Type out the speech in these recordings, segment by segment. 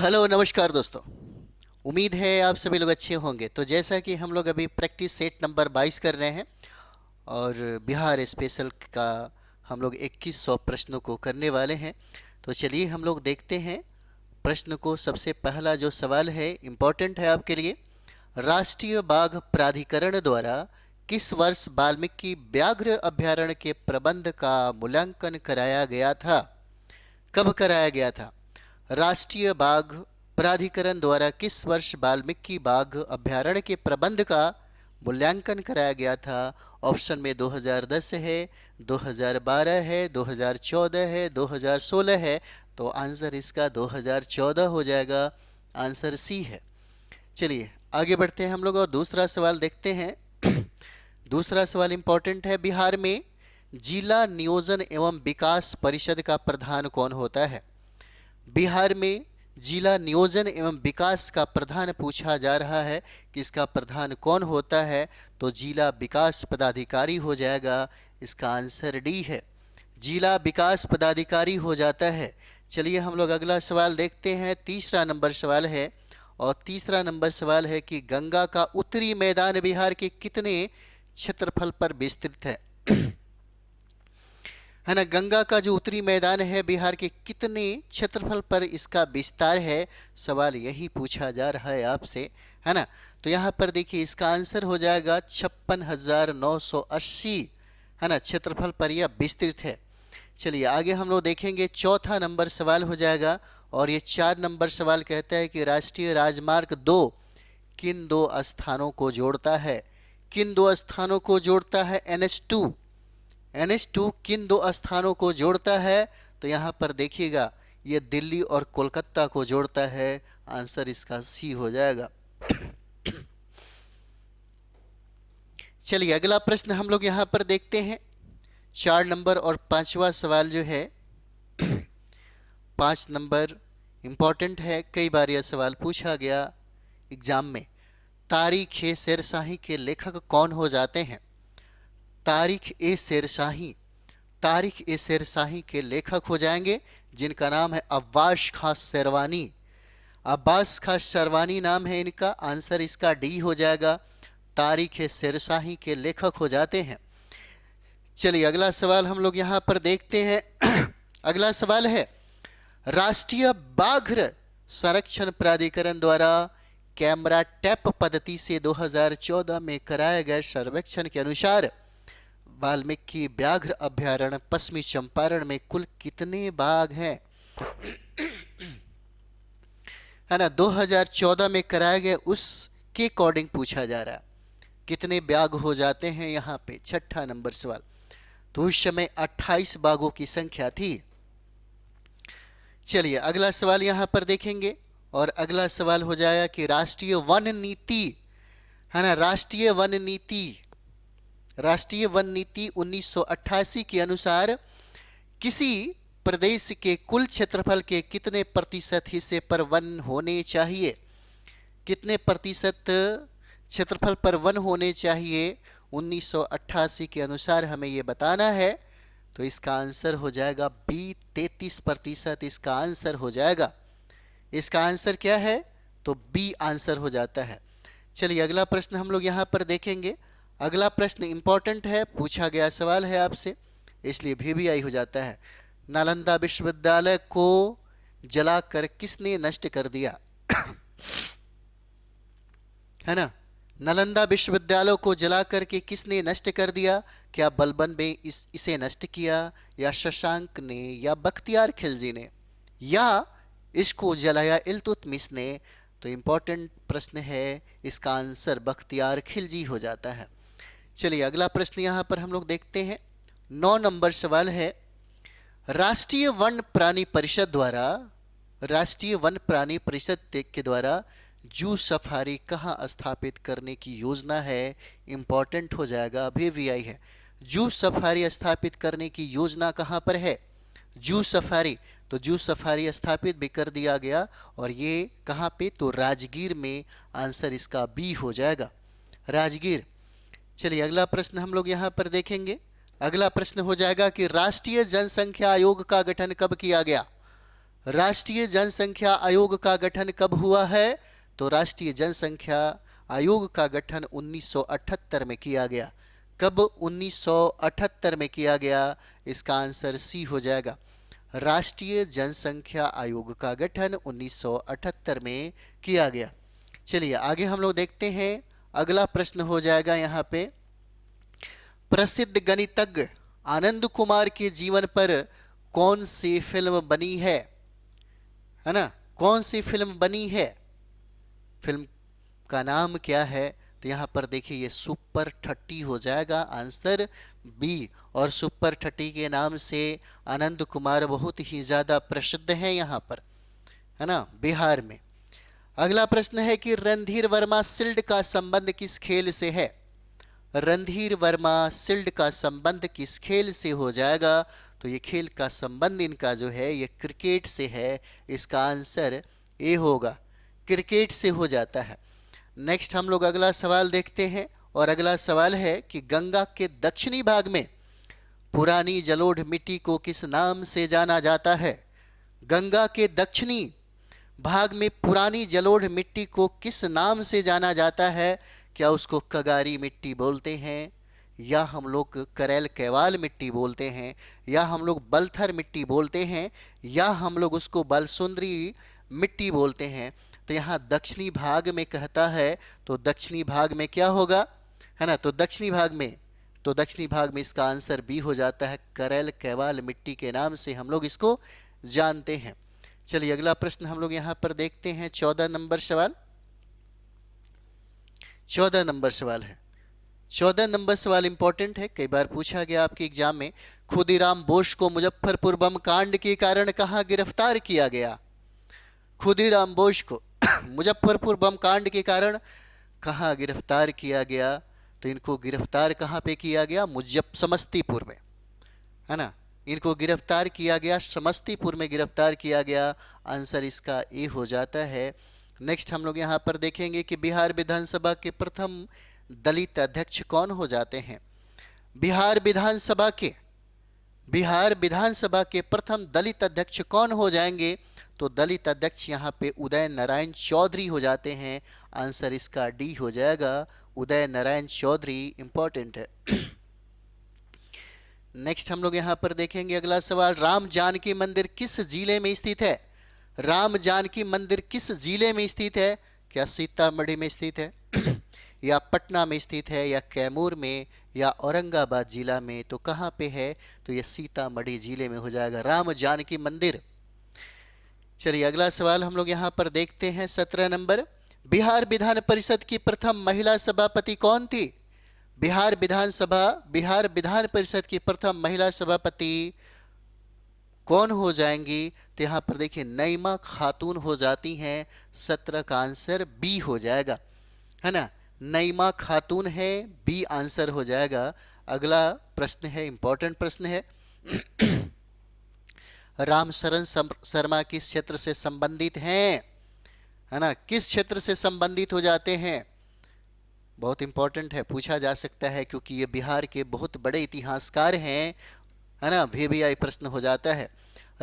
Hello नमस्कार दोस्तों। उम्मीद है आप सभी लोग अच्छे होंगे। तो जैसा कि हम लोग अभी प्रैक्टिस सेट नंबर 22 कर रहे हैं और बिहार स्पेशल का हम लोग 2100 प्रश्नों को करने वाले हैं। तो चलिए हम लोग देखते हैं प्रश्न को। सबसे पहला जो सवाल है इम्पोर्टेंट है आपके लिए। राष्ट्रीय बाघ प्राधिकरण द्वारा किस वर्ष वाल्मीकि व्याघ्र अभयारण्य के प्रबंध का मूल्यांकन कराया गया था? कब कराया गया था? राष्ट्रीय बाघ प्राधिकरण द्वारा किस वर्ष वाल्मीकि बाघ अभयारण्य के प्रबंध का मूल्यांकन कराया गया था? ऑप्शन में 2010 है, 2012 है, 2014 है, 2016 है। तो आंसर इसका 2014 हो जाएगा। आंसर सी है। चलिए आगे बढ़ते हैं हम लोग और दूसरा सवाल देखते हैं। दूसरा सवाल इंपॉर्टेंट है। बिहार में जिला नियोजन एवं विकास परिषद का प्रधान कौन होता है? बिहार में जिला नियोजन एवं विकास का प्रधान पूछा जा रहा है कि इसका प्रधान कौन होता है? तो जिला विकास पदाधिकारी हो जाएगा। इसका आंसर डी है, जिला विकास पदाधिकारी हो जाता है। चलिए हम लोग अगला सवाल देखते हैं। तीसरा नंबर सवाल है और तीसरा नंबर सवाल है कि गंगा का उत्तरी मैदान बिहार के कितने क्षेत्रफल पर विस्तृत है? है ना, गंगा का जो उत्तरी मैदान है बिहार के कितने क्षेत्रफल पर इसका विस्तार है? सवाल यही पूछा जा रहा है आपसे, है ना। तो यहाँ पर देखिए इसका आंसर हो जाएगा 56,980, है ना, क्षेत्रफल पर यह विस्तृत है। चलिए आगे हम लोग देखेंगे। चौथा नंबर सवाल हो जाएगा और ये 4 नंबर सवाल कहता है कि राष्ट्रीय राजमार्ग 2 किन दो स्थानों को जोड़ता है? किन दो स्थानों को जोड़ता है? NH2 किन दो स्थानों को जोड़ता है? तो यहाँ पर देखिएगा ये दिल्ली और कोलकाता को जोड़ता है। आंसर इसका सी हो जाएगा। चलिए अगला प्रश्न हम लोग यहाँ पर देखते हैं। 4 नंबर और 5वां सवाल जो है 5 नंबर इम्पॉर्टेंट है। कई बार यह सवाल पूछा गया एग्जाम में। तारीख-ए शेरशाही के लेखक कौन हो जाते हैं? तारीख-ए शेरशाही के लेखक हो जाएंगे जिनका नाम है अब्बास खां शेरवानी। अब्बास खां शेरवानी नाम है इनका। आंसर इसका डी हो जाएगा। तारीख-ए-शेरशाही के लेखक हो जाते हैं। चलिए अगला सवाल हम लोग यहाँ पर देखते हैं। अगला सवाल है राष्ट्रीय व्याघ्र संरक्षण प्राधिकरण द्वारा कैमरा टैप पद्धति से 2014 में कराए गए सर्वेक्षण के अनुसार वाल्मीकि व्याघ्र अभयारण्य पश्चिमी चंपारण में कुल कितने बाघ हैं? है ना, 2014 में कराए गए उसके अकॉर्डिंग पूछा जा रहा है कितने बाघ हो जाते हैं यहाँ पे। छठा नंबर सवाल। तो उस समय 28 बाघों की संख्या थी। चलिए अगला सवाल यहाँ पर देखेंगे और अगला सवाल हो जाएगा कि राष्ट्रीय वन नीति, है ना, राष्ट्रीय वन नीति 1988 के अनुसार किसी प्रदेश के कुल क्षेत्रफल के कितने प्रतिशत हिस्से पर वन होने चाहिए? कितने प्रतिशत क्षेत्रफल पर वन होने चाहिए 1988 के अनुसार हमें ये बताना है। तो इसका आंसर हो जाएगा बी 33%। इसका आंसर हो जाएगा। इसका आंसर क्या है? तो बी आंसर हो जाता है। चलिए अगला प्रश्न हम लोग यहाँ पर देखेंगे। अगला प्रश्न इंपॉर्टेंट है, पूछा गया सवाल है आपसे, इसलिए VVI हो जाता है। नालंदा विश्वविद्यालय को जलाकर किसने नष्ट कर दिया? है ना, नालंदा विश्वविद्यालय को जला करके किसने नष्ट कर दिया? क्या बलबन ने इसे नष्ट किया, या शशांक ने, या बख्तियार खिलजी ने, या इसको जलाया इल्तुतमिश ने? तो इंपॉर्टेंट प्रश्न है, इसका आंसर बख्तियार खिलजी हो जाता है। चलिए अगला प्रश्न यहाँ पर हम लोग देखते हैं। 9 नंबर सवाल है राष्ट्रीय वन प्राणी परिषद के द्वारा जू सफारी कहाँ स्थापित करने की योजना है? इंपॉर्टेंट हो जाएगा, VVI है। जू सफारी स्थापित करने की योजना कहाँ पर है? जू सफारी, तो जू सफारी स्थापित भी कर दिया गया और ये कहाँ पे? तो राजगीर में। आंसर इसका बी हो जाएगा, राजगीर। चलिए अगला प्रश्न हम लोग यहाँ पर देखेंगे। अगला प्रश्न हो जाएगा कि राष्ट्रीय जनसंख्या आयोग का गठन कब किया गया? राष्ट्रीय जनसंख्या आयोग का गठन कब हुआ है? तो राष्ट्रीय जनसंख्या आयोग का गठन 1978 में किया गया। कब? 1978 में किया गया। इसका आंसर सी हो जाएगा। राष्ट्रीय जनसंख्या आयोग का गठन 1978 में किया गया। चलिए आगे हम लोग देखते हैं। अगला प्रश्न हो जाएगा यहाँ पे, प्रसिद्ध गणितज्ञ आनंद कुमार के जीवन पर कौन सी फिल्म बनी है ना? कौन सी फिल्म बनी है? फिल्म का नाम क्या है? तो यहाँ पर देखिए ये सुपर 30 हो जाएगा, आंसर बी। और सुपर 30 के नाम से आनंद कुमार बहुत ही ज़्यादा प्रसिद्ध हैं यहाँ पर, है ना, बिहार में। अगला प्रश्न है कि रणधीर वर्मा शील्ड का संबंध किस खेल से है? रणधीर वर्मा शील्ड का संबंध किस खेल से हो जाएगा? तो ये खेल का संबंध इनका जो है ये क्रिकेट से है। इसका आंसर ए होगा, क्रिकेट से हो जाता है। नेक्स्ट हम लोग अगला सवाल देखते हैं, और अगला सवाल है कि गंगा के दक्षिणी भाग में पुरानी जलोढ़ मिट्टी को किस नाम से जाना जाता है? गंगा के दक्षिणी भाग में पुरानी जलोढ़ मिट्टी को किस नाम से जाना जाता है? क्या उसको कगारी मिट्टी बोलते हैं, या हम लोग करेल कैवाल मिट्टी बोलते हैं, या हम लोग बलथर मिट्टी बोलते हैं, या हम लोग उसको बलसुंदरी मिट्टी बोलते हैं? तो यहाँ दक्षिणी भाग में कहता है, तो दक्षिणी भाग में क्या होगा, है ना? तो दक्षिणी भाग में इसका आंसर बी हो जाता है, करेल कैवाल मिट्टी के नाम से हम लोग इसको जानते हैं। चलिए अगला प्रश्न हम लोग यहाँ पर देखते हैं, 14 नंबर सवाल। 14 नंबर सवाल है। 14 नंबर सवाल इंपॉर्टेंट है, कई बार पूछा गया आपके एग्जाम में। खुदीराम बोस को मुजफ्फरपुर बम कांड के कारण कहाँ गिरफ्तार किया गया? खुदीराम बोस को मुजफ्फरपुर बम कांड के कारण कहाँ गिरफ्तार किया गया? तो इनको गिरफ्तार कहाँ पे किया गया? समस्तीपुर में, है ना? इनको गिरफ्तार किया गया, समस्तीपुर में गिरफ्तार किया गया। आंसर इसका ए हो जाता है। नेक्स्ट हम लोग यहाँ पर देखेंगे कि बिहार विधानसभा के प्रथम दलित अध्यक्ष कौन हो जाते हैं? बिहार विधानसभा के प्रथम दलित अध्यक्ष कौन हो जाएंगे? तो दलित अध्यक्ष यहाँ पे उदय नारायण चौधरी हो जाते हैं। आंसर इसका डी हो जाएगा, उदय नारायण चौधरी इंपॉर्टेंट है। नेक्स्ट हम लोग यहाँ पर देखेंगे अगला सवाल, राम जानकी मंदिर किस जिले में स्थित है? राम जानकी मंदिर किस जिले में स्थित है? क्या सीतामढ़ी में स्थित है, या पटना में स्थित है, या कैमूर में, या औरंगाबाद जिला में? तो कहाँ पे है? तो ये सीतामढ़ी जिले में हो जाएगा राम जानकी मंदिर। चलिए अगला सवाल हम लोग यहाँ पर देखते हैं, 17 नंबर। बिहार विधान परिषद की प्रथम महिला सभापति कौन थी? बिहार विधान परिषद की प्रथम महिला सभापति कौन हो जाएंगी? तो यहाँ पर देखिए नईमा खातून हो जाती हैं। 17 का आंसर बी हो जाएगा, है ना? नईमा खातून है, बी आंसर हो जाएगा। अगला प्रश्न है, इंपॉर्टेंट प्रश्न है। रामशरण शर्मा किस क्षेत्र से संबंधित हैं, है ना? किस क्षेत्र से संबंधित हो जाते हैं? बहुत इंपॉर्टेंट है, पूछा जा सकता है, क्योंकि ये बिहार के बहुत बड़े इतिहासकार हैं, है ना? VVI प्रश्न हो जाता है।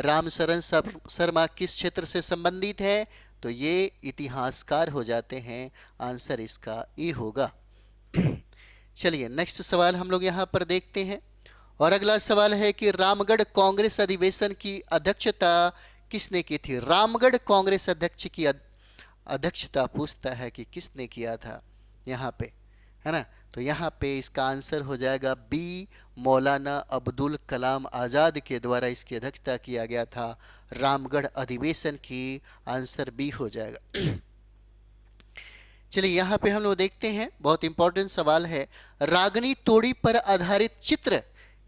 रामशरण शर्मा किस क्षेत्र से संबंधित है? तो ये इतिहासकार हो जाते हैं। आंसर इसका ए होगा। चलिए नेक्स्ट सवाल हम लोग यहाँ पर देखते हैं, और अगला सवाल है कि रामगढ़ कांग्रेस अधिवेशन की अध्यक्षता किसने की थी? रामगढ़ कांग्रेस अध्यक्ष की अध्यक्षता पूछता है कि किसने किया था यहाँ पे, है ना? तो यहाँ पे इसका आंसर हो जाएगा बी, मौलाना अब्दुल कलाम आज़ाद के द्वारा इसकी अध्यक्षता किया गया था रामगढ़ अधिवेशन की। आंसर बी हो जाएगा। चलिए यहाँ पे हम लोग देखते हैं, बहुत इंपॉर्टेंट सवाल है। रागनी तोड़ी पर आधारित चित्र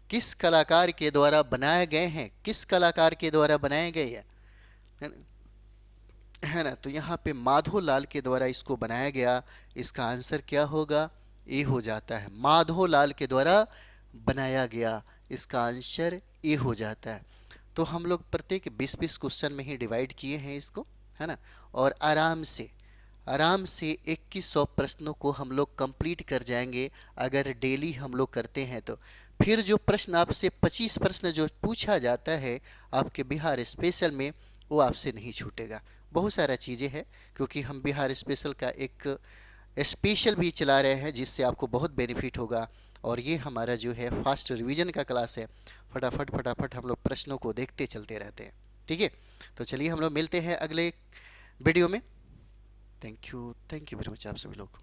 किस कलाकार के द्वारा बनाए गए हैं? किस कलाकार के द्वारा बनाए गए हैं, है ना? तो यहाँ पे माधोलाल के द्वारा इसको बनाया गया। इसका आंसर क्या होगा? ए हो जाता है, माधोलाल के द्वारा बनाया गया। इसका आंसर ए हो जाता है। तो हम लोग प्रत्येक 20-20 क्वेश्चन में ही डिवाइड किए हैं इसको, है ना? और आराम से 2100 प्रश्नों को हम लोग कंप्लीट कर जाएंगे अगर डेली हम लोग करते हैं तो। फिर जो प्रश्न आपसे 25 प्रश्न जो पूछा जाता है आपके बिहार स्पेशल में, वो आपसे नहीं छूटेगा। बहुत सारा चीज़ें हैं, क्योंकि हम बिहार स्पेशल का एक स्पेशल भी चला रहे हैं जिससे आपको बहुत बेनिफिट होगा। और ये हमारा जो है फास्ट रिवीजन का क्लास है, फटाफट फटाफट हम लोग प्रश्नों को देखते चलते रहते हैं। ठीक है, तो चलिए हम लोग मिलते हैं अगले वीडियो में। थैंक यू वेरी मच आप सभी लोग।